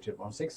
88.6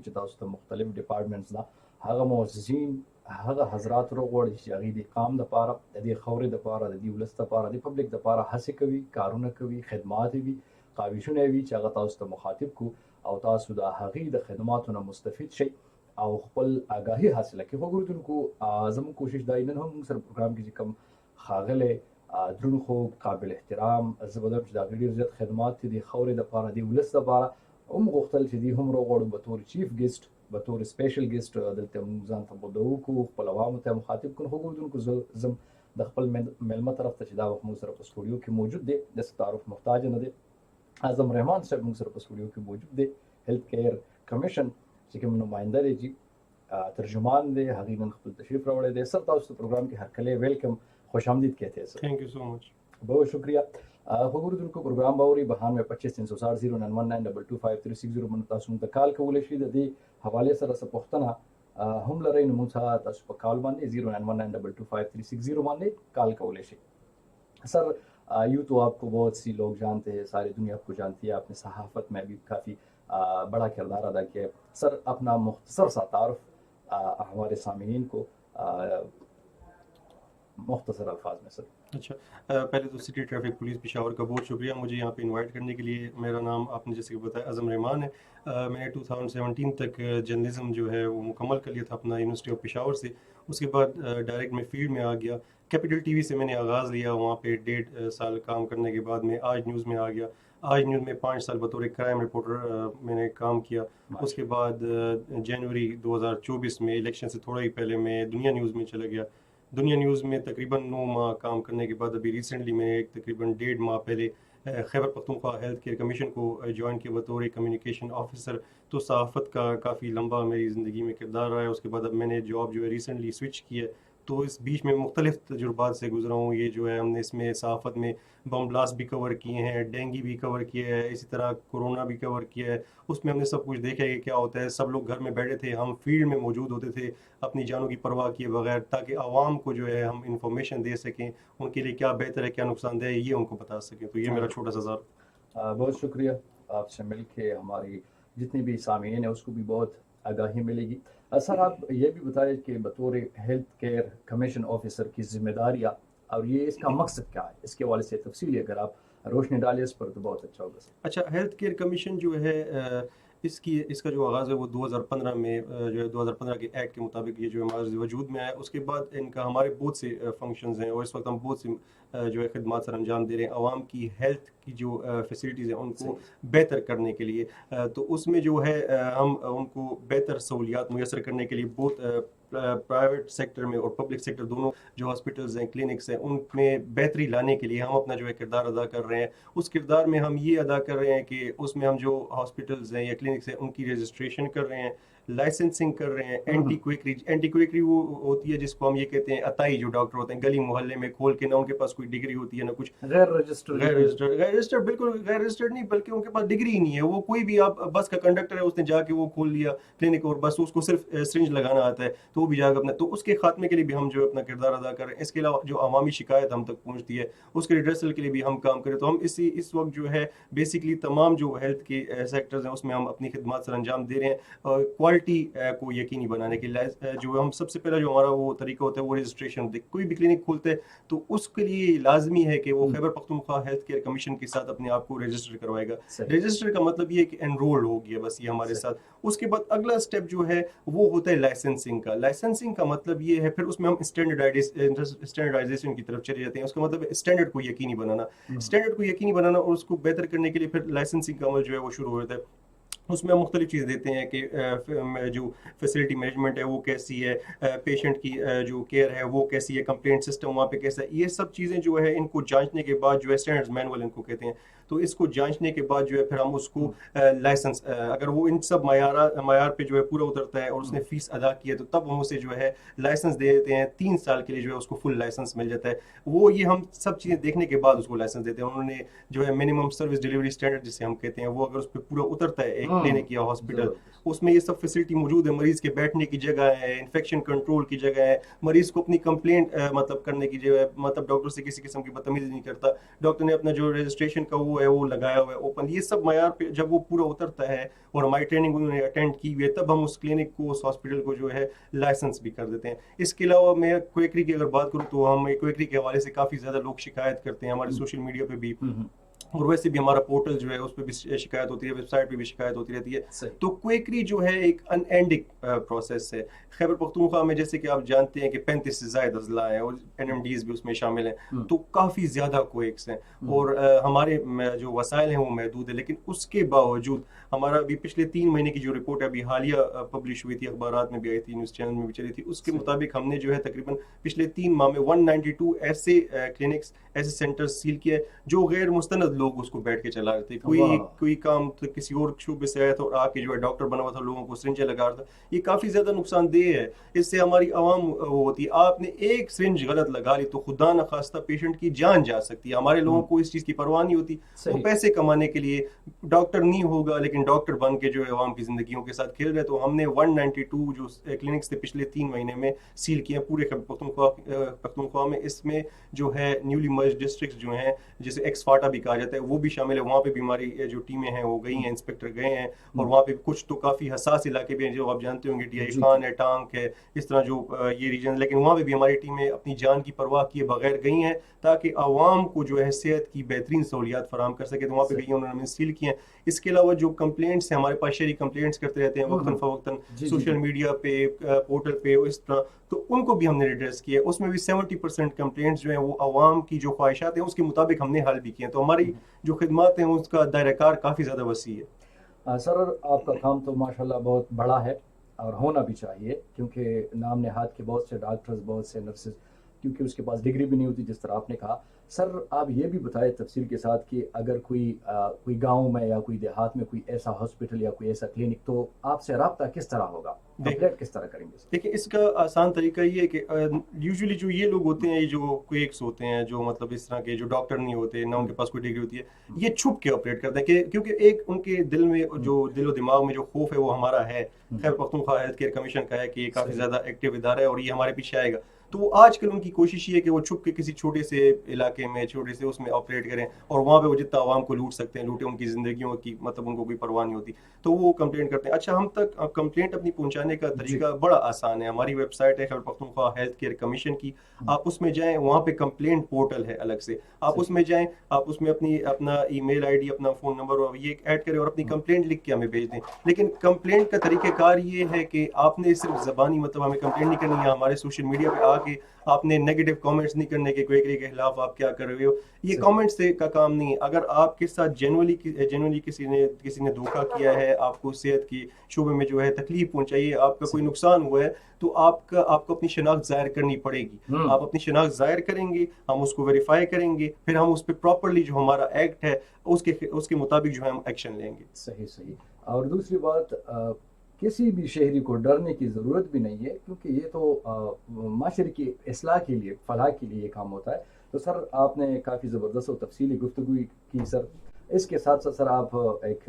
چې تاسو ته مختلف ډپارټمنټس دا هغه موظفین هغه حضرات وروغوړي چې هغه د قام د پاره د دې خورې د پاره د دې ولست لپاره د پبلک د پاره هڅه کوي کارونه کوي خدمات وي قاویشونه وي چې هغه تاسو ته مخاطب کو او تاسو د هغه د خدماتونو مستفید شي او خپل آگاهی حاصله کړئ. وګورئ زموږ کوشش دا نه هم سره پروګرام کې کوم خاغله درون خو قابل احترام زبردم چې دا ډیر زیات خدمات دي خورې د پاره دی ولست لپاره هم غوښتل چې دی هم راغړو به تور چیف ګیسټ به تور سپیشل ګیسټ دلته موږ ځان ته بدو کو خپل عوامو ته مخاطب کړو. وګورئ زم د خپل ملمه طرف ته چې دا وخت موږ سره په سټوډیو کې موجود دی د تعارف محتاج نه دی. اعظم رحمان صاحب موږ سره په سټوډیو کې موجود دی. هیلث کیر کمیشن چې کوم نمائنده دی ترجمان دی هغه نن خپل تشریف راوړی دی. سر تاسو ته پروګرام کې هر کله ویلکم خوش آمدید کہتے ہیں سر. تھینک یو سو مچ. بہت شکریہ. خبردون کو پروگرام باوري 922530922536 من تاسو ته کال کولای شئ. د دې حواله سره څه پوښتنه هم لرئ نو موږ تاسو په کال باندې 091922536 باندې کال کولای شئ. سر یوں تو آپ کو بہت سی لوگ جانتے ہیں, ساری دنیا آپ کو جانتی ہے, آپ نے صحافت میں بھی کافی بڑا کردار ادا کیا ہے. سر اپنا مختصر سا تعارف ہمارے سامعین کو مختصر الفاظ میں سر. اچھا, پہلے تو سٹی ٹریفک پولیس پشاور کا بہت شکریہ مجھے یہاں پہ انوائٹ کرنے کے لیے. میرا نام آپ نے جیسے کہ بتایا اعظم رحمان ہے. میں نے 2017 تک جرنلزم جو ہے وہ مکمل کر لیا تھا اپنا یونیورسٹی آف پشاور سے. اس کے بعد ڈائریکٹ میں فیلڈ میں آ گیا. کیپٹل ٹی وی سے میں نے آغاز لیا, وہاں پہ 1.5 سال کام کرنے کے بعد میں آج نیوز میں آ گیا. آج نیوز میں 5 سال بطور کرائم رپورٹر میں نے کام کیا. اس کے بعد جنوری 2024 میں الیکشن سے تھوڑا ہی پہلے میں دنیا نیوز میں چلا گیا. دنیا نیوز میں تقریباً 9 ماہ کام کرنے کے بعد ابھی ریسنٹلی میں ایک تقریباً 1.5 ماہ پہلے Khyber Pakhtunkhwa health care commission کو جوائن کیا بطور کمیونیکیشن آفیسر. تو صحافت کا کافی لمبا میری زندگی میں کردار رہا ہے. اس کے بعد اب میں نے جاب جو ہے ریسنٹلی سوئچ کی ہے. تو اس بیچ میں مختلف تجربات سے گزرا ہوں. یہ جو ہے ہم نے اس میں صحافت میں بم بلاسٹ بھی کور کیے ہیں, ڈینگی بھی کور کیا ہے, اسی طرح کورونا بھی کور کیا ہے. اس میں ہم نے سب کچھ دیکھا کہ کیا ہوتا ہے. سب لوگ گھر میں بیٹھے تھے, ہم فیلڈ میں موجود ہوتے تھے اپنی جانوں کی پرواہ کیے بغیر, تاکہ عوام کو جو ہے ہم انفارمیشن دے سکیں, ان کے لیے کیا بہتر ہے کیا نقصان دہ ہے یہ ان کو بتا سکیں. تو یہ میرا چھوٹا سا بہت شکریہ. آپ سے مل کے ہماری جتنی بھی سامعین ہیں اس کو بھی بہت آگاہی ملے گی. سر آپ یہ بھی بتائیں کہ بطور ہیلتھ کیئر کمیشن آفیسر کی ذمہ داریاں اور یہ اس کا مقصد کیا ہے, اس کے حوالے سے تفصیلی اگر آپ روشنی ڈالیں اس پر تو بہت اچھا ہوگا سر. اچھا, ہیلتھ کیئر کمیشن جو ہے اس کا جو آغاز ہے وہ 2015 میں جو ہے 2015 کے ایکٹ کے مطابق یہ جو ہمارے وجود میں آیا. اس کے بعد ان کا ہمارے بہت سے فنکشنز ہیں اور اس وقت ہم بہت سے جو ہے خدمات سر انجام دے رہے ہیں عوام کی ہیلتھ کی جو فیسلٹیز ہیں ان کو بہتر کرنے کے لیے. تو اس میں جو ہے ہم ان کو بہتر سہولیات میسر کرنے کے لیے بہت پرائیویٹ سیکٹر میں اور پبلک سیکٹر دونوں جو ہاسپٹلز ہیں کلینکس ہیں ان میں بہتری لانے کے لیے ہم اپنا جو ہے کردار ادا کر رہے ہیں. اس کردار میں ہم یہ ادا کر رہے ہیں کہ اس میں ہم جو ہاسپٹلز ہیں یا کلینکس ہیں ان کی رجسٹریشن کر رہے ہیں, لائسنسنگ کر رہے ہیں. اینٹی کویکری وہ ہوتی ہے جس کو ہم یہ کہتے ہیں عطائی جو ڈاکٹر ہوتے ہیں گلی محلے میں کھول کے, نہ ان کے پاس کوئی ڈگری ہوتی ہے نہ کچھ, غیر رجسٹرڈ بالکل غیر رجسٹرڈ نہیں بلکہ ان کے پاس ڈگری ہی نہیں ہے. وہ کوئی بھی آپ بس کا کنڈکٹر ہے اس نے جا کے وہ کھول لیا کلینک اور بس اس کو صرف سرنج لگانا آتا ہے تو وہ بھی جا کے اپنا. تو اس کے خاتمے کے لیے بھی ہم جو اپنا کردار ادا کر رہے ہیں. اس کے علاوہ جو عوامی شکایت ہم تک پہنچتی ہے اس کے ریڈریسل کے لیے بھی ہم کام کریں. تو ہم اس وقت جو ہے بیسکلی تمام جو ہیلتھ کے سیکٹرز ہیں اس میں ہم اپنی خدمات سر انجام دے رہے ہیں. کوالٹی کو یقینی بنانے کے لیے جو ہم سب سے پہلا جو ہمارا وہ طریقہ ہوتا ہے وہ رجسٹریشن. کوئی بھی کلینک کھولتے ہیں تو اس کے لیے لازمی ہے کہ وہ Khyber Pakhtunkhwa health care commission کے ساتھ اپنے آپ کو رجسٹر کروائے گا. رجسٹر کا مطلب یہ ہے کہ انرول ہو گیا بس یہ ہمارے ساتھ. اس کے بعد اگلا سٹیپ جو ہے وہ ہوتا ہے لائسنسنگ کا. لائسنسنگ کا مطلب یہ ہے پھر اس میں ہم اسٹینڈرڈائزیشن کی طرف چلے جاتے ہیں. اس کا مطلب اسٹینڈرڈ کو یقینی بنانا, اسٹینڈرڈ کو یقینی بنانا, اور اس کو بہتر کرنے کے لیے پھر لائسنسنگ کا عمل جو ہے وہ شروع ہو جاتا ہے. اس میں ہم مختلف چیزیں دیتے ہیں کہ جو فیسلٹی مینجمنٹ ہے وہ کیسی ہے, پیشنٹ کی جو کیئر ہے وہ کیسی ہے, کمپلینٹ سسٹم وہاں پہ کیسا ہے. یہ سب چیزیں جو ہے ان کو جانچنے کے بعد جو ہے اسٹینڈرڈ مینول ان کو کہتے ہیں, تو اس کو جانچنے کے بعد جو ہے پھر ہم اس کو لائسنس, اگر وہ ان سب معیار پہ جو ہے پورا اترتا ہے اور اس نے فیس ادا کی ہے تو تب ہم اسے جو ہے لائسنس دے دیتے ہیں. 3 سال کے لیے جو ہے اس کو فل لائسنس مل جاتا ہے. وہ یہ ہم سب چیزیں دیکھنے کے بعد اس کو لائسنس دیتے ہیں. انہوں نے جو ہے منیمم سروس ڈلیوری اسٹینڈرڈ جسے ہم کہتے ہیں, وہ اگر اس پہ پورا اترتا ہے ایک کلینک یا ہاسپٹل, اس میں یہ سب فیسلٹی موجود ہے, مریض کے بیٹھنے کی جگہ ہے, انفیکشن کنٹرول کی جگہ ہے, مریض کو اپنی کمپلینٹ مطلب کرنے کی جگہ ہے, مطلب ڈاکٹر سے کسی قسم کی بدتمیزی نہیں کرتا, ڈاکٹر نے اپنا جو رجسٹریشن کا وہ ہے وہ لگایا ہوا ہے اوپن. یہ سب معیار پہ جب وہ پورا اترتا ہے اور ہماری ٹریننگ انہوں نے اٹینڈ کی ہوئی ہے, تب ہم اس کلینک کو, اس ہاسپٹل کو جو ہے لائسنس بھی کر دیتے ہیں. اس کے علاوہ میں کوئکری کی اگر بات کروں تو ہم کوئکری کے حوالے سے کافی زیادہ لوگ شکایت کرتے ہیں ہمارے سوشل میڈیا پہ بھی, اور ویسے بھی ہمارا پورٹل جو ہے اس پہ بھی شکایت ہوتی ہے, ویب سائٹ پہ بھی شکایت ہوتی رہتی ہے. تو کوئکری جو ہے ایک ان اینڈنگ پروسیس ہے. خیبر پختونخوا میں جیسے کہ آپ جانتے ہیں کہ 35 سے زائد اضلاع ہیں اور NMDs بھی اس میں شامل ہیں, تو کافی زیادہ کوئکس ہیں, اور ہمارے جو وسائل ہیں وہ محدود ہیں. لیکن اس کے باوجود ہمارا ابھی پچھلے 3 مہینے کی جو رپورٹ ہے ابھی حالیہ پبلش ہوئی تھی, اخبارات میں بھی آئی تھی, نیوز چینل میں بھی چلی تھی, اس کے مطابق ہم نے جو ہے تقریباً پچھلے 3 ماہ میں 192 ایسے کلینکس, ایسے سینٹرز سیل کیے جو غیر مستند لوگ اس کو بیٹھ کے چلا رہے تھے. کوئی کام تو کسی اور شعبے سے آیا تھا اور آ کے جو ہے ڈاکٹر بنا ہوا تھا, لوگوں کو سرنجیں لگا رہا تھا. یہ کافی زیادہ نقصان دہ ہے. اس سے ہماری عوام وہ ہوتی ہے, آپ نے ایک سرنج غلط لگا لی تو خدا نخواستہ پیشنٹ کی جان جا سکتی ہے. ہمارے لوگوں کو اس چیز کی پرواہ نہیں ہوتی. وہ پیسے کمانے کے لیے ڈاکٹر نہیں ہوگا لیکن ڈاکٹر بن کے جو ہے عوام کی زندگیوں کے ساتھ کھیل رہے. تو ہم نے 192 جو کلینکس تھے پچھلے 3 مہینے میں سیل کیے پورے پختونخوا میں. اس میں جو ہے نیولی مرج ڈسٹرکٹ جو ہیں جسے ایکس فاٹا بھی کہا جاتا ہے وہ بھی شامل ہے. وہاں پہ بھی ہماری جو ٹیمیں ہیں وہ گئی ہیں, انسپیکٹر گئے ہیں, اور وہاں پہ کچھ تو کافی حساس علاقے بھی ہیں جو آپ جانتے ہوں گے, ٹی آئی خان ہے, ٹانک ہے, اس طرح جو یہ ریجن. لیکن وہاں پہ بھی ہماری ٹیمیں اپنی جان کی پرواہ کیے بغیر گئی ہیں تاکہ عوام کو جو ہے صحت کی بہترین سہولیات فراہم کر سکے. تو وہاں پہ گئی ہیں, انہوں نے سیل کیے ہیں. اس کے علاوہ جو کمپلینٹس ہیں ہمارے پاس, شہری کمپلینٹس کرتے رہتے ہیں وقتاً فوقتاً سوشل میڈیا پہ, پورٹل پہ, اس طرح, تو ان کو بھی ہم نے ریڈریس کیا. اس میں بھی 70% کمپلینٹس جو ہیں وہ عوام کی جو خواہشات ہیں اس کے مطابق ہم نے حل بھی کیے ہیں. تو ہماری جو خدمات ہیں اس کا دائرہ کار کافی زیادہ وسیع ہے. سر آپ کا کام تو ماشاءاللہ بہت بڑا ہے اور ہونا بھی چاہیے, کیونکہ نام نہاد کے بہت سے ڈاکٹرز, بہت سے نرسز, کیونکہ اس کے پاس ڈگری بھی نہیں ہوتی جس طرح آپ نے کہا. سر آپ یہ بھی بتائیں تفصیل کے ساتھ کہ اگر کوئی گاؤں میں یا کوئی دیہات میں کوئی ایسا ہاسپٹل یا کوئی ایسا کلینک, تو آپ سے رابطہ کس طرح ہوگا, کمپلیٹ کس طرح کریں گے؟ دیکھیں اس کا آسان طریقہ یہ ہے کہ یوزلی جو یہ لوگ ہوتے ہیں, جو کوئکس ہوتے ہیں, جو مطلب اس طرح کے جو ڈاکٹر نہیں ہوتے, نہ ان کے پاس کوئی ڈگری ہوتی ہے, یہ چھپ کے آپریٹ کرتے ہیں کیونکہ ایک ان کے دل میں جو دل و دماغ میں جو خوف ہے وہ ہمارا ہے. Khyber Pakhtunkhwa health care commission کا ہے کہ یہ کافی زیادہ ایکٹیو ادارہ ہے اور یہ ہمارے پیچھے آئے گا. تو آج کل ان کی کوشش یہ ہے کہ وہ چھپ کے کسی چھوٹے سے علاقے میں, چھوٹے سے اس میں آپریٹ کریں, اور وہاں پہ وہ جتنا عوام کو لوٹ سکتے ہیں لوٹیں, ان کی زندگیوں کی مطلب ان کو کوئی پرواہ نہیں ہوتی. تو وہ کمپلینٹ کرتے ہیں. اچھا, ہم تک کمپلینٹ اپنی پہنچانے کا طریقہ بڑا آسان ہے. ہماری ویب سائٹ ہے Khyber Pakhtunkhwa health care commission کی, آپ اس میں جائیں, وہاں پہ کمپلینٹ پورٹل ہے الگ سے, آپ اس میں جائیں, آپ اس میں اپنا ای میل آئی ڈی, اپنا فون نمبر اور یہ ایڈ کریں اور اپنی کمپلینٹ لکھ کے ہمیں بھیج دیں. لیکن کمپلینٹ کا طریقہ کار یہ ہے کہ آپ نے صرف زبانی مطلب ہمیں کمپلینٹ نہیں کرنی ہے, ہمارے سوشل میڈیا پہ آ کے آپ نے نیگیٹو کامنٹس نہیں کرنے کے کوئکری کے خلاف آپ کیا کر رہے ہو. یہ کامنٹس کا کام نہیں ہے. اگر آپ کے ساتھ جنولی کسی نے دھوکہ کیا ہے, آپ کو صحت کی شعبے میں جو ہے تکلیف پہنچائی ہے, آپ کا کوئی نقصان ہوا ہے, تو آپ کو اپنی شناخت ظاہر کرنی پڑے گی. آپ اپنی شناخت ظاہر کریں گے, ہم اس کو ویریفائی کریں گے, پھر ہم اس پہ پراپرلی جو ہمارا ایکٹ ہے اس کے مطابق جو ہے ہم ایکشن لیں گے. صحیح. اور دوسری بات, کسی بھی شہری کو ڈرنے کی ضرورت بھی نہیں ہے, کیونکہ یہ تو معاشرے کی اصلاح کے لیے, فلاح کے لیے یہ کام ہوتا ہے. تو سر آپ نے کافی زبردست و تفصیلی گفتگو کی سر. اس کے ساتھ ساتھ سر آپ ایک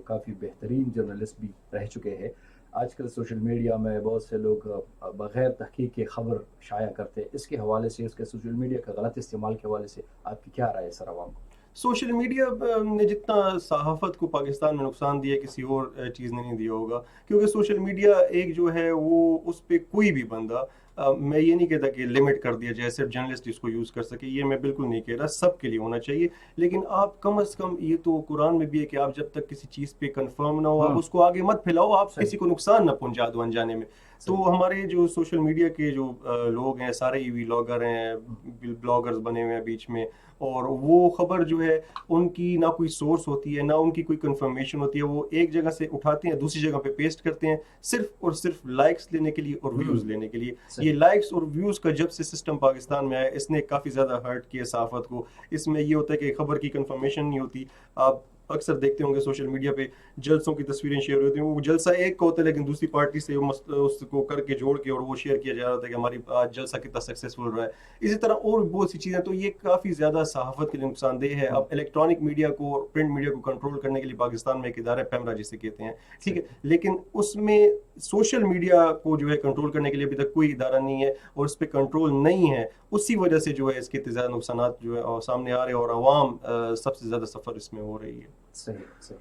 کافی بہترین جرنلسٹ بھی رہ چکے ہیں. آج کل سوشل میڈیا میں بہت سے لوگ بغیر تحقیق کے خبر شائع کرتے ہیں. اس کے حوالے سے, اس کے سوشل میڈیا کا غلط استعمال کے حوالے سے آپ کی کیا رائے ہے سر عوام کو؟ سوشل میڈیا نے جتنا صحافت کو پاکستان میں نقصان دیا کسی اور چیز نے نہیں دیا ہوگا, کیونکہ سوشل میڈیا ایک جو ہے وہ اس پہ کوئی بھی بندہ میں یہ نہیں کہتا کہ لمٹ کر دیا جائے صرف جرنلسٹ اس کو یوز کر سکے, یہ میں بالکل نہیں کہہ رہا, سب کے لیے ہونا چاہیے. لیکن آپ کم از کم, یہ تو قرآن میں بھی ہے کہ آپ جب تک کسی چیز پہ کنفرم نہ ہو آپ اس کو آگے مت پھیلاؤ, آپ کسی کو نقصان نہ پہنچا دو انجانے میں. تو ہمارے جو سوشل میڈیا کے جو لوگ ہیں سارے ای وی لاگر ہیں, بلاگرز بنے ہوئے ہیں بیچ میں, اور وہ خبر جو ہے ان کی نہ کوئی سورس ہوتی ہے نہ ان کی کوئی کنفرمیشن ہوتی ہے, وہ ایک جگہ سے اٹھاتے ہیں دوسری جگہ پہ پیسٹ کرتے ہیں صرف اور صرف لائکس لینے کے لیے اور ویوز لینے کے لیے. یہ لائکس اور ویوز کا جب سے سسٹم پاکستان میں آیا اس نے کافی زیادہ ہرٹ کیا صحافت کو. اس میں یہ ہوتا ہے کہ خبر کی کنفرمیشن نہیں ہوتی. آپ اکثر دیکھتے ہوں گے سوشل میڈیا پہ جلسوں کی تصویریں شیئر ہوتی ہیں, وہ جلسہ ایک کا ہوتا ہے لیکن دوسری پارٹی سے اس کو کر کے جوڑ کے اور وہ شیئر کیا جا رہا تھا کہ ہماری آج جلسہ کتنا سکسیسفل رہا ہے. اسی طرح اور بہت سی چیزیں, تو یہ کافی زیادہ صحافت کے لیے نقصان دہ ہے. اب الیکٹرانک میڈیا کو, پرنٹ میڈیا کو کنٹرول کرنے کے لیے پاکستان میں ایک ادارہ ہے پیمرا جسے کہتے ہیں, ٹھیک ہے, لیکن اس میں سوشل میڈیا کو جو ہے کنٹرول کرنے کے لیے ابھی تک کوئی ادارہ نہیں ہے اور اس پہ کنٹرول نہیں ہے. اسی وجہ سے جو ہے اس کے زیادہ نقصانات جو ہے سامنے آ رہے ہیں اور عوام سب سے زیادہ سفر اس میں ہو رہی ہے. صحیح صحیح,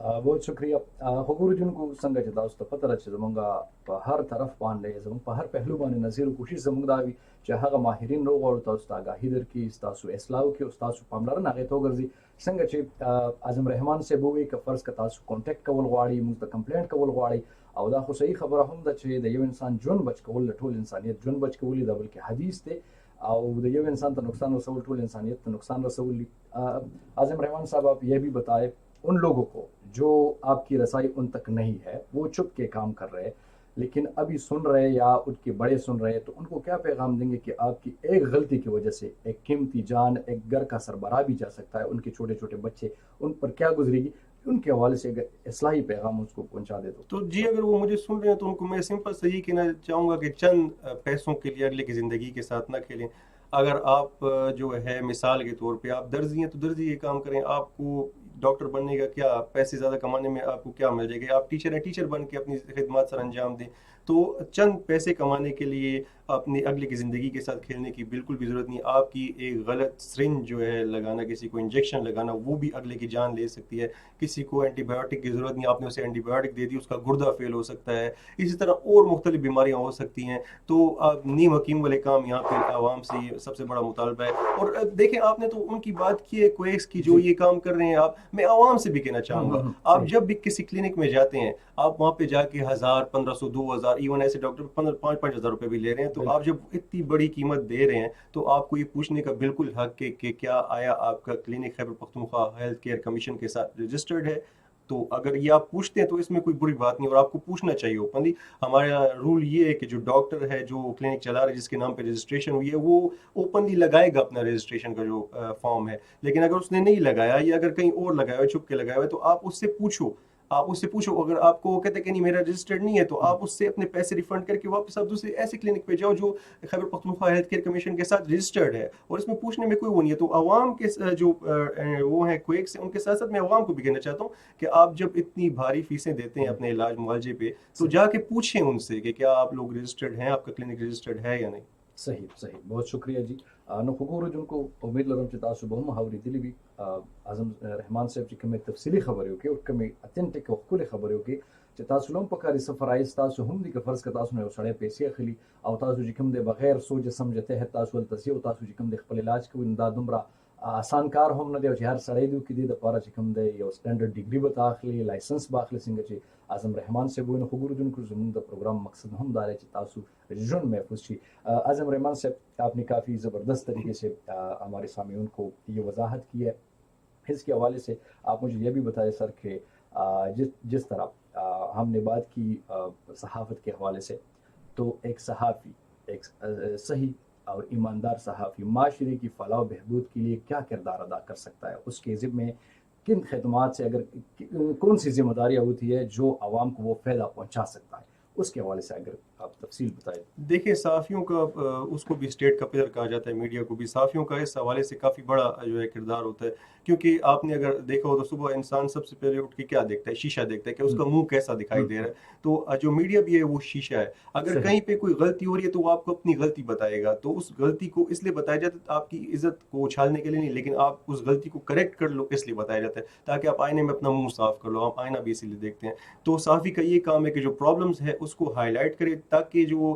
بہت شکریہ. حضور جن کو سنگ چ تاسو ته پته ده چې زمونږ په هر طرف باندې زمونږ په هر پهلو باندې نظیر کوشش زمونږ دا وي چې هغه ماهرین راوغواړو, تاسو ته آګاهي درکړي, ستاسو اصلاح وکړي او ستاسو پاملرنه هغې ته وګرځي. څنګه چې اعظم رحمان صاحب ووایي که فرض که تاسو کانټیکټ کول غواړئ, موږ ته کمپلینټ کول غواړئ, او دا خو صحیح خبره هم ده چې د یو انسان ژوند بچ کول د ټول انسانیت ژوند بچ کول دا بلکې حدیث دی, او د یو انسان ته نقصان رسول ټول انسانیت ته نقصان رسول دی. اعظم رحمان صاحب آپ یہ بھی بتائے ان لوگوں کو جو آپ کی رسائی ان تک نہیں ہے, وہ چھپ کے کام کر رہے لیکن ابھی سن رہے یا ان کے بڑے سن رہے, تو ان کو کیا پیغام دیں گے کہ آپ کی ایک غلطی کی وجہ سے ایک قیمتی جان, ایک گھر کا سربراہ بھی جا سکتا ہے, ان کے چھوٹے چھوٹے بچے, ان پر کیا گزرے گی؟ ان کے حوالے سے اگر اصلاحی پیغام اس کو پہنچا دے تو جی, اگر وہ مجھے سن رہے ہیں تو ان کو میں سمپل سے یہ کہنا چاہوں گا کہ چند پیسوں کے لیے اگلے کی زندگی کے ساتھ نہ کھیلیں. اگر آپ جو ہے مثال کے طور پہ آپ درزی ہیں تو درزی یہ کام کریں, آپ کو ڈاکٹر بننے کا کیا, پیسے زیادہ کمانے میں آپ کو کیا مل جائے گا, آپ ٹیچر ہیں ٹیچر بن کے اپنی خدمات سر انجام دیں. تو چند پیسے کمانے کے لیے اپنی اگلے کی زندگی کے ساتھ کھیلنے کی بالکل بھی ضرورت نہیں. آپ کی ایک غلط سرنج جو ہے لگانا, کسی کو انجیکشن لگانا, وہ بھی اگلے کی جان لے سکتی ہے. کسی کو اینٹی بایوٹک کی ضرورت نہیں, آپ نے اسے اینٹی بایوٹک دے دی, اس کا گردہ فیل ہو سکتا ہے. اسی طرح اور مختلف بیماریاں ہو سکتی ہیں. تو نیم حکیم والے کام یہاں پہ عوام سے یہ سب سے بڑا مطالبہ ہے. اور دیکھیں آپ نے تو ان کی بات کی ہے کویکس کی, جو یہ کام کر رہے ہیں, میں عوام سے بھی کہنا چاہوں گا, آپ جب بھی کسی کلینک میں جاتے ہیں, آپ وہاں پہ جا کے 1000, 1500, 2000, ایون ایسے ڈاکٹر 5,000 روپے بھی لے رہے ہیں. تو آپ جب اتنی بڑی قیمت دے رہے ہیں تو آپ کو یہ پوچھنے کا بالکل حق ہے کہ کیا آیا آپ کا clinic Khyber Pakhtunkhwa health care commission کے ساتھ رجسٹرڈ ہے. تو اگر یہ آپ پوچھتے ہیں تو اس میں کوئی بری بات نہیں, اور آپ کو پوچھنا چاہیے اوپنلی. ہمارا رول یہ ہے کہ جو ڈاکٹر ہے جو کلینک چلا رہا ہے جس کے نام پہ رجسٹریشن ہوئی ہے, وہ اوپنلی لگائے گا اپنا رجسٹریشن کا جو فارم ہے. لیکن اگر اس نے نہیں لگایا یا اگر کہیں اور لگایا ہے, چھپ کے لگایا ہوا ہے, تو آپ اس سے پوچھو. اگر آپ کو وہ کہتے ہیں کہ نہیں میرا رجسٹرڈ نہیں ہے, تو آپ اس سے اپنے پیسے ریفنڈ کر کے واپس آپ دوسرے ایسے کلینک پہ جاؤ جو Khyber Pakhtunkhwa health care commission کے ساتھ رجسٹرڈ ہے, اور اس میں پوچھنے میں کوئی وہ نہیں ہے. تو عوام کے جو وہ ہیں کویکس ہیں, ان کے ساتھ ساتھ میں عوام کو بھی کہنا چاہتا ہوں کہ آپ جب اتنی بھاری فیسیں دیتے ہیں اپنے علاج معالجے پہ, تو جا کے پوچھیں ان سے کہ کیا آپ لوگ رجسٹرڈ ہیں, آپ کا کلینک رجسٹرڈ ہے یا نہیں. صحیح صحیح, بہت شکریہ جی. نو خبرو جن کو امید لرم چې تاسو به هم اورېدلې وي اعظم رحمان صاحب چې کومې تفصیلي خبرې وکړې او کومې اتنټیک او ښکلې خبرې وکړې چې تاسو له هم پکاري څه فرایض تاسو هم دي که فرض که تاسو نه یو سړی پیسې اخلي او تاسو چې کوم دی بغیر سوچ سمجھ تحت تاسو هلته ځئ او تاسو چې کوم دی خپل علاج کوئ, نو دا دومره آسان کار هم نه دی چې هر سړی دی کې دی دپاره چې کوم دی یو سټنډرډ ډیګري به ته اخلي, لایسنس به اخلي, څنګه چې اعظم رحمان صاحب وایي. نو خو ګورونکو زموږ د پروګرام مقصد هم دا دی چې تاسو ژوند محفوظ شي. اعظم رحمان صاحب آپ نے کافی زبردست طریقے سے ہمارے سامعین کو یہ وضاحت کی ہے. اس کے حوالے سے آپ مجھے یہ بھی بتائیں سر کہ جس طرح ہم نے بات کی صحافت کے حوالے سے, تو ایک صحافی, ایک صحیح اور ایماندار صحافی معاشرے کی فلاح و بہبود کے لیے کیا کردار ادا کر سکتا ہے, اس کے ذمے کن خدمات سے, اگر کون سی ذمہ داریاں ہوتی ہے جو عوام کو وہ فائدہ پہنچا سکتا ہے, اس کے حوالے سے اگر آپ تفصیل بتائیں. دیکھیں صحافیوں کا اس کو بھی اسٹیٹ کا پلر کہا جاتا ہے, میڈیا کو بھی. صحافیوں کا اس حوالے سے کافی بڑا جو ہے کردار ہوتا ہے, کیونکہ آپ نے اگر دیکھا ہو تو صبح انسان سب سے پہلے اٹھ کے کیا دیکھتا ہے, شیشہ دیکھتا ہے کہ اس کا منہ کیسا دکھائی دے رہا ہے. تو جو میڈیا بھی ہے وہ شیشہ ہے. اگر کہیں پہ کوئی غلطی ہو رہی ہے تو وہ آپ کو اپنی غلطی بتائے گا, تو اس غلطی کو اس لیے بتایا جاتا ہے آپ کی عزت کو اچھالنے کے لیے نہیں, لیکن آپ اس غلطی کو کریکٹ کر لو اس لیے بتایا جاتا ہے تاکہ آپ آئینے میں اپنا منہ صاف کر لو. آپ آئینہ بھی اسی لیے دیکھتے ہیں. تو صحافی کا یہ کام ہے کہ جو پرابلمز ہے اس کو ہائی لائٹ کرے, تاکہ جو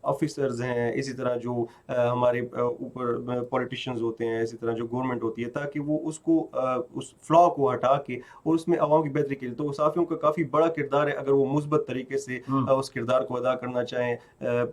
آفیسرز ہیں, اسی طرح جو ہمارے اوپر پولیٹیشینز ہوتے ہیں, اسی طرح جو گورنمنٹ ہوتی ہے, تاکہ وہ اس کو اس فلا کو ہٹا کے اور اس میں عوام کی بہتری کے لیے, تو صحافیوں کا کافی بڑا کردار ہے اگر وہ مثبت طریقے سے اس کردار کو ادا کرنا چاہیں.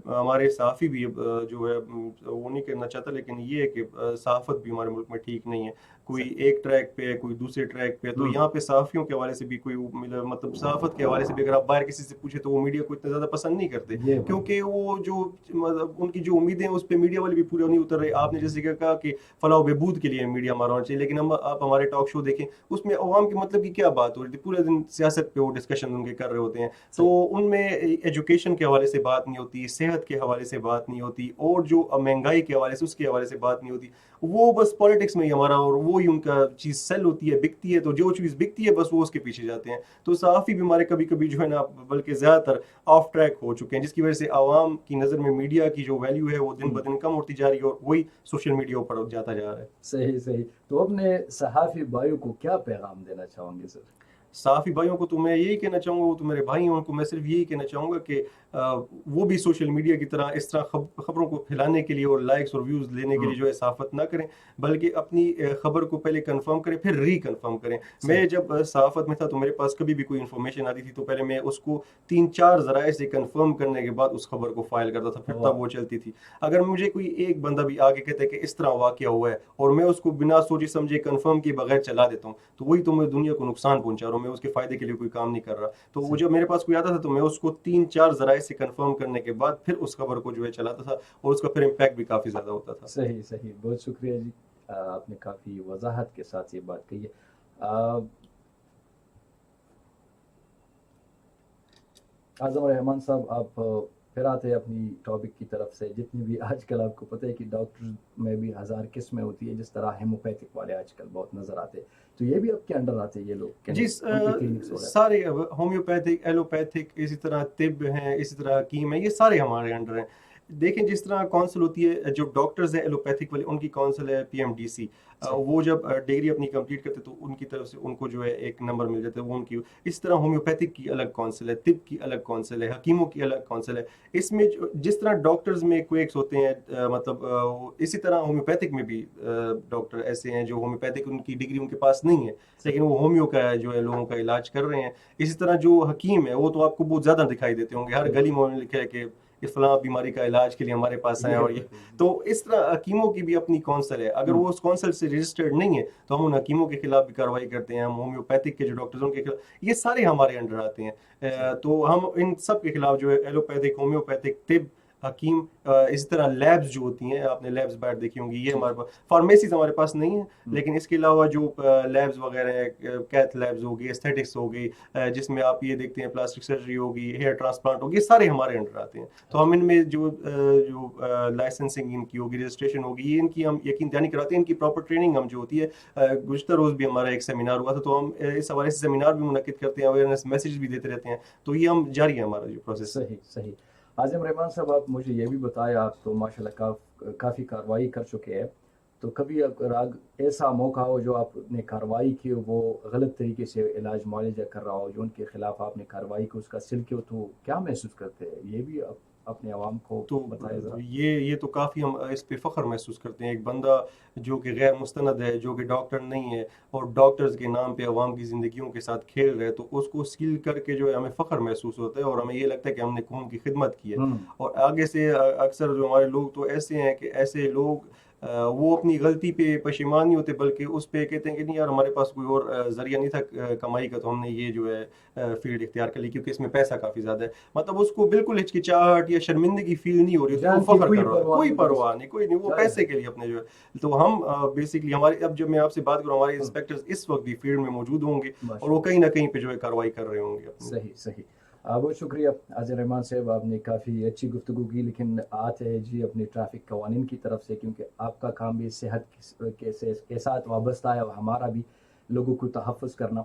ہمارے صحافی بھی جو ہے وہ نہیں کرنا چاہتا, لیکن یہ ہے کہ صحافت بھی ہمارے ملک میں ٹھیک نہیں ہے, کوئی ایک ٹریک پہ ہے, کوئی دوسرے ٹریک پہ. تو یہاں پہ صحافیوں کے حوالے سے بھی کوئی مطلب صحافت کے حوالے سے بھی اگر آپ باہر کسی سے پوچھیں تو وہ میڈیا کو اتنا زیادہ پسند نہیں کرتے, کیونکہ وہ جو مطلب ان کی جو امیدیں ہیں اس پہ میڈیا والے بھی پورے نہیں اتر رہے. آپ نے جیسے کہ کہا کہ فلاح و بہبود کے لیے میڈیا ہمارا ہونا چاہیے, لیکن آپ ہمارے ٹاک شو دیکھیں, اس میں عوام کے مطلب کی کیا بات ہو رہی تھی, پورے دن سیاست پہ وہ ڈسکشن ان کے کر رہے ہوتے ہیں. تو ان میں ایجوکیشن کے حوالے سے بات نہیں ہوتی, صحت کے حوالے سے بات نہیں ہوتی, اور جو مہنگائی کے حوالے سے اس کے حوالے سے بات نہیں ہوتی. وہ بس پالیٹکس میں ہی ہمارا, اور وہی ان کا چیز سیل ہوتی ہے, بکتی ہے, تو جو چیز بکتی ہے بس وہ اس کے پیچھے جاتے ہیں. تو صحافی بھی ہمارے کبھی کبھی جو ہے نا بلکہ زیادہ تر آف ٹریک ہو چکے ہیں, جس کی وجہ سے عوام کی نظر میں میڈیا کی جو ویلیو ہے وہ دن بدن کم ہوتی جا رہی ہے, اور وہی سوشل میڈیا پر جاتا جا رہا ہے. صحیح صحیح. تو اپنے صحافی بھائیوں کو کیا پیغام دینا چاہوں گے سر؟ صحافی بھائیوں کو تو میں یہی کہنا چاہوں گا, وہ تو میرے بھائی ہیں, ان کو میں صرف یہی کہنا چاہوں گا کہ وہ بھی سوشل میڈیا کی طرح اس طرح خبروں کو پھیلانے کے لیے اور لائکس اور ویوز لینے کے لیے جو ہے صحافت نہ کریں, بلکہ اپنی خبر کو پہلے کنفرم کریں پھر ری کنفرم کریں. میں جب صحافت میں تھا تو میرے پاس کبھی بھی کوئی انفارمیشن آتی تھی تو پہلے میں اس کو 3-4 ذرائع سے کنفرم کرنے کے بعد اس خبر کو فائل کرتا تھا, پھر تب وہ چلتی تھی. اگر مجھے کوئی ایک بندہ بھی آگے کہتا ہے کہ اس طرح واقعہ ہوا ہے اور میں اس کو بنا سوچے سمجھے کنفرم کیے بغیر چلا دیتا ہوں, تو وہی تو میں دنیا کو نقصان پہنچا رہا ہوں, میں اس کے فائدے کے لیے کوئی کام نہیں کر رہا. تو وہ جب میرے پاس کوئی آتا تھا تو میں اس کو 3-4 ذرائع سے کنفرم کرنے کے بعد پھر اس خبر کو جو ہے چلاتا تھا, اور اس کا پھر امپیکٹ بھی کافی زیادہ ہوتا تھا. صحیح صحیح, بہت شکریہ جی, آپ نے کافی وضاحت کے ساتھ یہ بات کہی ہے. اعظم رحمان صاحب, آپ پھر آتے ہیں اپنی ٹاپک کی طرف سے. جتنی بھی آج کل آپ کو پتہ ہے کہ ڈاکٹر میں بھی 1000 قسمیں ہوتی ہے, جس طرح ہیموپیتھک والے آج کل بہت نظر آتے ہیں, تو یہ بھی آپ کے انڈر آتے ہیں یہ لوگ؟ جی, سارے ہومیوپیتھک, ایلوپیتھک, اسی طرح طب ہیں, اسی طرح حکیم ہیں, یہ سارے ہمارے انڈر ہیں. دیکھیں جس طرح کونسل ہوتی ہے, جو ڈاکٹرز ہیں ایلوپیتھک والے ان کی کونسل ہے PMDC. وہ جب ڈگری اپنی کمپلیٹ کرتے تو ان کی طرف سے ان کو جو ہے ایک نمبر مل جاتا ہے, وہ ان کی. اس طرح ہومیوپیتھک کی الگ کونسل ہے, طب کی الگ کونسل ہے, حکیموں کی الگ کونسل ہے. اس میں جس طرح ڈاکٹرز میں کویکس ہوتے ہیں, مطلب اسی طرح ہومیوپیتھک میں بھی ڈاکٹر ایسے ہیں جو ہومیوپیتھک ان کی ڈگری ان کے پاس نہیں ہے, لیکن وہ ہومیو کا جو ہے لوگوں کا علاج کر رہے ہیں. اسی طرح جو حکیم ہے وہ تو آپ کو بہت زیادہ دکھائی دیتے ہوں گے, ہر گلی میں لکھا ہے کہ اس فلاں بیماری کا علاج کے لیے ہمارے پاس آئے, اور یہ تو اس طرح حکیموں کی بھی اپنی کونسل ہے. اگر وہ اس کونسل سے رجسٹرڈ نہیں ہے تو ہم ان حکیموں کے خلاف بھی کارروائی کرتے ہیں. ہم ہومیوپیتھک کے جو ڈاکٹرز ان کے خلاف, یہ سارے ہمارے انڈر آتے ہیں. تو ہم ان سب کے خلاف جو ہے ایلوپیتھک, ہومیوپیتھک, طب, حکیم, اسی طرح لیبز جو ہوتی ہیں, آپ نے لیبز باہر دیکھی ہوں گی, یہ ہمارے پاس فارمیسیز ہمارے پاس نہیں ہیں, لیکن اس کے علاوہ جو لیبز وغیرہ ہیں, کیتھ لیبز ہوگی, ایستھیٹکس ہوگی, جس میں آپ یہ دیکھتے ہیں پلاسٹک سرجری ہوگی, ہیئر ٹرانسپلانٹ ہوگی, یہ سارے ہمارے انڈر آتے ہیں. تو ہم ان میں جو لائسنسنگ ان کی ہوگی, رجسٹریشن ہوگی, یہ ان کی ہم یقین دہانی کراتے ہیں. ان کی پراپر ٹریننگ ہم جو ہوتی ہے, گزشتہ روز بھی ہمارا ایک سیمینار ہوا تھا, تو ہم اس حوالے سے سیمینار بھی منعقد کرتے ہیں, اویئرنیس میسیج بھی دیتے رہتے ہیں. تو یہ ہم جاری ہے ہمارا جو پروسیس. صحیح صحیح. اعظم رحمان صاحب, آپ مجھے یہ بھی بتایا, آپ تو ماشاءاللہ کافی کارروائی کر چکے ہیں, تو کبھی اگر ایسا موقع ہو جو آپ نے کارروائی کی, وہ غلط طریقے سے علاج معالجہ کر رہا ہو, جو ان کے خلاف آپ نے کارروائی کی, اس کا سلک ہو, تو کیا محسوس کرتے ہیں؟ یہ بھی اپنے عوام کو تو بتائے ذرا. یہ تو کافی ہم اس پہ فخر محسوس کرتے ہیں. ایک بندہ جو کہ غیر مستند ہے, جو کہ ڈاکٹر نہیں ہے, اور ڈاکٹرز کے نام پہ عوام کی زندگیوں کے ساتھ کھیل رہے, تو اس کو سیل کر کے جو ہے ہمیں فخر محسوس ہوتا ہے, اور ہمیں یہ لگتا ہے کہ ہم نے قوم کی خدمت کی ہے. اور آگے سے اکثر جو ہمارے لوگ تو ایسے ہیں کہ ایسے لوگ وہ اپنی غلطی پہ پشیمان نہیں ہوتے, بلکہ اس پہ کہتے ہیں کہ نہیں یار, ہمارے پاس کوئی اور ذریعہ نہیں تھا کمائی کا, تو ہم نے یہ جو ہے فیلڈ اختیار کر لی کیونکہ اس میں پیسہ کافی زیادہ ہے. مطلب اس کو بالکل ہچکچاہٹ یا شرمندگی فیل نہیں ہو رہی, وہ فخر کر رہا ہے, کوئی پرواہ نہیں, کوئی نہیں, وہ پیسے کے لیے اپنے جو ہے. تو ہم بیسکلی ہمارے, اب جب میں آپ سے بات کروں, ہمارے انسپیکٹرز اس وقت بھی فیلڈ میں موجود ہوں گے, اور وہ کہیں نہ کہیں پہ جو ہے کارروائی کر رہے ہوں گے. صحیح صحیح. بہت شکریہ اعظم رحمان صاحب, آپ نے کافی اچھی گفتگو کی. لیکن آتے ہیں جی اپنے ٹریفک قوانین کی طرف سے, کیونکہ آپ کا کام بھی صحت کے ساتھ وابستہ ہے, اور ہمارا بھی لوگوں کو تحفظ کرنا.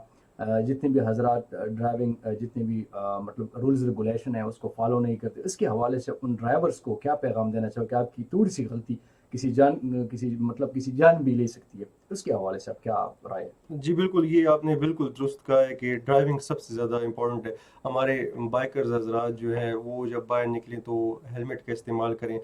جتنے بھی حضرات ڈرائیونگ, جتنے بھی مطلب رولز ریگولیشن ہے اس کو فالو نہیں کرتے, اس کے حوالے سے ان ڈرائیورز کو کیا پیغام دینا چاہو کہ آپ کی تھوڑی سی غلطی کسی جان بھی لے سکتی ہے. اس کے حوالے سے آپ کیا رائے ہے؟ جی بالکل، یہ آپ نے بالکل درست کہا ہے کہ ڈرائیونگ سب سے زیادہ امپورٹنٹ ہے. ہمارے بائکرز حضرات جو ہیں وہ جب باہر نکلیں تو ہیلمٹ کا استعمال کریں.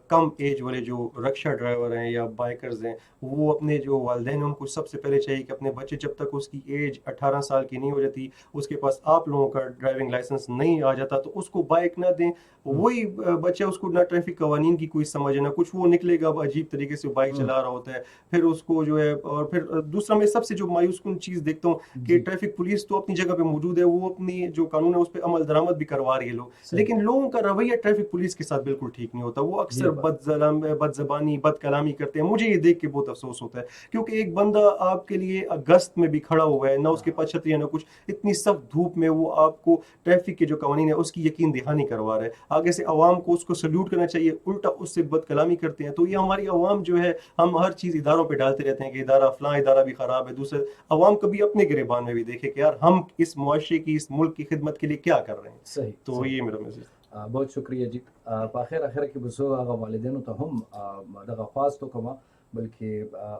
کم ایج والے جو رکشا ڈرائیور ہیں یا بائکرز ہیں وہ اپنے جو والدین ہیں ان کو سب سے پہلے چاہیے کہ اپنے بچے جب تک اس کی ایج 18 سال کی نہیں ہو جاتی، اس کے پاس آپ لوگوں کا ڈرائیونگ لائسنس نہیں آ جاتا تو اس کو بائک نہ دیں. وہی بچہ اس کو نہ ٹریفک قوانین کی کوئی سمجھ نہ کچھ، وہ نکلے گا عجیب طریقے سے بائک چلا رہا ہوتا ہے. پھر اس کو جو ہے، اور پھر دوسرا میں سب سے جو مایوس کن چیز دیکھتا ہوں کہ ٹریفک پولیس تو اپنی جگہ پہ موجود ہے، وہ اپنی جو قانون ہے اس پہ عمل درآمد بھی کروا رہی ہے لوگ، لیکن لوگوں کا رویہ ٹریفک پولیس کے ساتھ بالکل ٹھیک نہیں ہوتا. وہ اکثر بد زبانی بد کلامی کرتے ہیں. مجھے یہ دیکھ کے بہت افسوس ہوتا ہے کیونکہ ایک بندہ آپ کے لیے اگست میں بھی کھڑا ہوا ہے، نہ اس کے پاس چھتری ہے نہ کچھ، اتنی سخت دھوپ میں وہ آپ کو ٹریفک کے جو قوانین ہے اس کی یقین دہانی کروا رہا ہے. آگے سے عوام کو اس کو سلیوٹ کرنا چاہیے، الٹا اس سے بد کلامی کرتے ہیں. تو یہ ہماری عوام جو ہے، ہم ہر چیز اداروں پہ ڈالتے رہتے ہیں کہ ادارہ فلاں ادارہ بھی خراب ہے. دوسرے عوام کبھی اپنے گریبان میں بھی دیکھے کہ یار ہم اس معاشرے کی، اس ملک کی خدمت کے لیے کیا کر رہے ہیں. صحیح. تو یہ میرا میسج. بہت شکریہ جی. په اخر کې به زه هغه والدینو ته هم دغه خواست وکړم، بلکې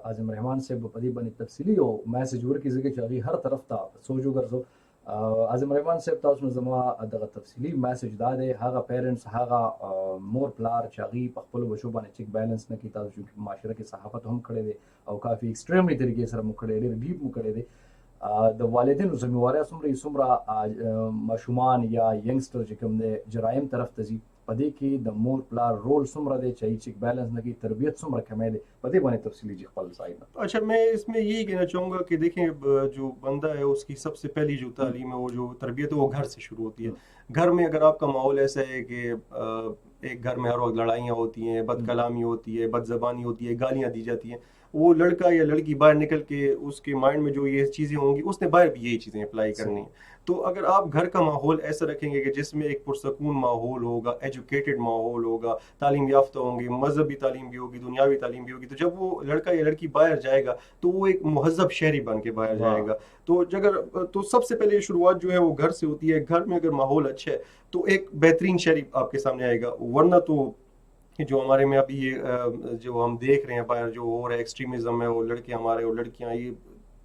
اعظم رحمان صاحب په دې باندې تفصیلي یو میسج ورکړي ځکه چې هغې هر طرف ته سوچ وګرځو. اعظم رحمان صاحب تاسو نه زما دغه تفصیلي میسج دا دی، هغه پیرنټس، هغه مور پلار چې هغې په خپلو بچو باندې چیک بیلنس نه کوي، تاسو چې په معاشره کې صحافت هم کړی دی او کافي ایکسټریملی طریقې سره مو کړی، ډېر ډیپ مو کړی دی. د والدینو ذمہواري څومره ماشومان یا ینګسټر چې کوم دی جرایم طرف ته ځي، په دې کې د مور پلار رول څومره دی چې چیک بیلنس نه کوي، تربیت څومره کمی دی، په دې باندې تفصیلی جی خپل ځای نه. اچھا، میں اس میں یہی کہنا چاہوں گا کہ دیکھیں جو بندہ ہے اس کی سب سے پہلی جو تعلیم ہے، وہ جو تربیت ہے وہ گھر سے شروع ہوتی ہے. گھر میں اگر آپ کا ماحول ایسا ہے کہ ایک گھر میں ہر وقت لڑائیاں ہوتی ہیں، بد کلامی ہوتی ہے، بد زبانی ہوتی ہے، گالیاں دی جاتی ہیں، وہ لڑکا یا لڑکی باہر نکل کے اس کے مائنڈ میں جو یہ چیزیں ہوں گی اس نے باہر بھی یہی چیزیں اپلائی کرنی ہیں. تو اگر آپ گھر کا ماحول ایسا رکھیں گے کہ جس میں ایک پرسکون ماحول ہوگا، ایجوکیٹڈ ماحول ہوگا، تعلیم یافتہ ہوں گے، مذہبی تعلیم بھی ہوگی، دنیاوی تعلیم بھی ہوگی، تو جب وہ لڑکا یا لڑکی باہر جائے گا تو وہ ایک مہذب شہری بن کے باہر جائے گا. تو سب سے پہلے شروعات جو ہے وہ گھر سے ہوتی ہے. گھر میں اگر ماحول اچھا ہے تو ایک بہترین شہری آپ کے سامنے آئے گا. ورنہ تو جو ہمارے میں ابھی یہ جو ہم دیکھ رہے ہیں باہر جو ہو رہا ہے ایکسٹریمزم ہے، وہ لڑکے ہمارے اور لڑکیاں، یہ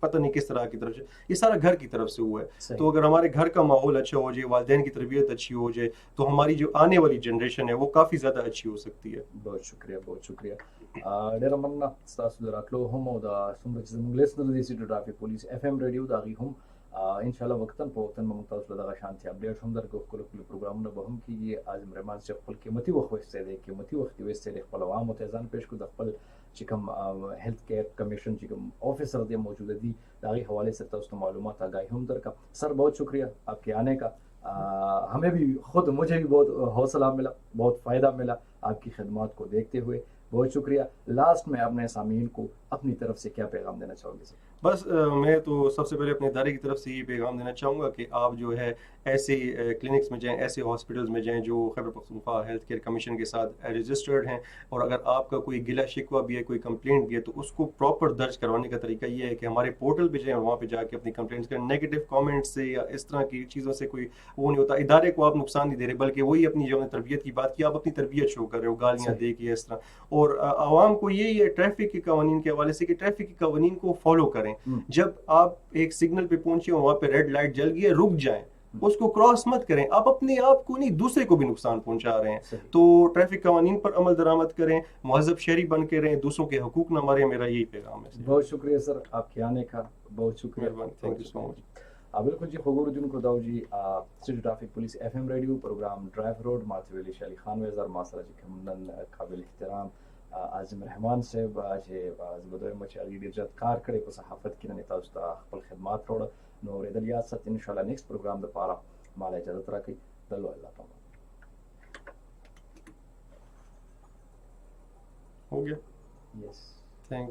پتہ نہیں کس طرح کی طرف سے، یہ سارا گھر کی طرف سے ہوا ہے. تو اگر ہمارے گھر کا ماحول اچھا ہو جائے، والدین کی تربیت اچھی ہو جائے، تو ہماری جو آنے والی جنریشن ہے وہ کافی زیادہ اچھی ہو سکتی ہے. بہت شکریہ، بہت شکریہ. ډېره مننه ستاسو د راتلو هم او د څومره چې زموږ لیسنر دي سټي ټرافیک پولیس اف ام ریډیو د هغې هم انشاءالله وقتاً په وقتاً به موږ تاسو له دغه شانتې اپډیټ هم درکړو، ښکلي ښکلي پروګرامونه به هم کېږي. اعظم رحمان صاحب خپل قیمتي وخت ویستی دی، قیمتي وخت یې ویستی دی، خپل عوامو ته یې ځان پېښ کړو، د خپل چې کوم هیلث کیئر کمیشن چې کوم آفیسر دی موجوده دي د هغې حوالے سے تاسو ته معلومات آگاہی هم درکړه. سر بہت شکریہ آپ کے آنے کا. ہمیں بھی مجھے بھی بہت حوصلہ ملا، بہت فائدہ ملا آپ کی خدمات کو دیکھتے ہوئے. بہت شکریہ. لاسٹ میں اپنے سامعین کو اپنی طرف سے کیا پیغام دینا چاہو گے سر؟ بس میں تو سب سے پہلے اپنے ادارے کی طرف سے یہ پیغام دینا چاہوں گا کہ آپ جو ہے ایسے کلینکس میں جائیں، ایسے ہاسپٹلز میں جائیں جو Khyber Pakhtunkhwa health care commission کے ساتھ رجسٹرڈ ہیں. اور اگر آپ کا کوئی گلہ شکوہ بھی ہے، کوئی کمپلینٹ بھی ہے، تو اس کو پراپر درج کروانے کا طریقہ یہ ہے کہ ہمارے پورٹل پہ جائیں اور وہاں پہ جا کے اپنی کمپلینٹس کریں. نیگیٹو کامنٹ سے یا اس طرح کی چیزوں سے کوئی وہ نہیں ہوتا. ادارے کو آپ نقصان نہیں دے رہے، بلکہ وہی اپنی جو تربیت کی بات کی، آپ اپنی تربیت شو کر رہے ہو، گالیاں دے کے اس طرح. اور عوام کو یہی ہے ٹریفک کے قوانین کے حوالے سے کہ ٹریفک کے قوانین کو فالو کریں. جب آپ ایک سگنل پہ پہنچے ہو، وہاں پہ ریڈ لائٹ جل گئی ہے، رک جائیں، اس کو کراس مت کریں. آپ اپنے آپ کو نہیں، دوسرے کو بھی نقصان پہنچا رہے ہیں. تو ٹریفک قوانین پر عمل درآمد کریں، مہذب شہری بن کے رہیں، دوسروں کے حقوق نہ ماریں. میرا یہی پیغام ہے. بہت شکریہ سر آپ کے آنے کا، بہت شکریہ. Thank you so much. بالکل جی، خبر جن کو داو جی city traffic police F M radio programme drive road ماته ویلي شي علي خان وزر ما سره چې کوم نن قابل احترام اعظم رحمان صاحب چې زبدوی مچ علي ډیر زیات کار کړی په صحافت کې، نه تاسو ته خپل خدمات وروړه. نو ورېدل یاد سات ان شاء الله نیکسٹ پروګرام د پاره مال اجازه راکړي. دلو الله تعالی ہو گیا. یس، تھینک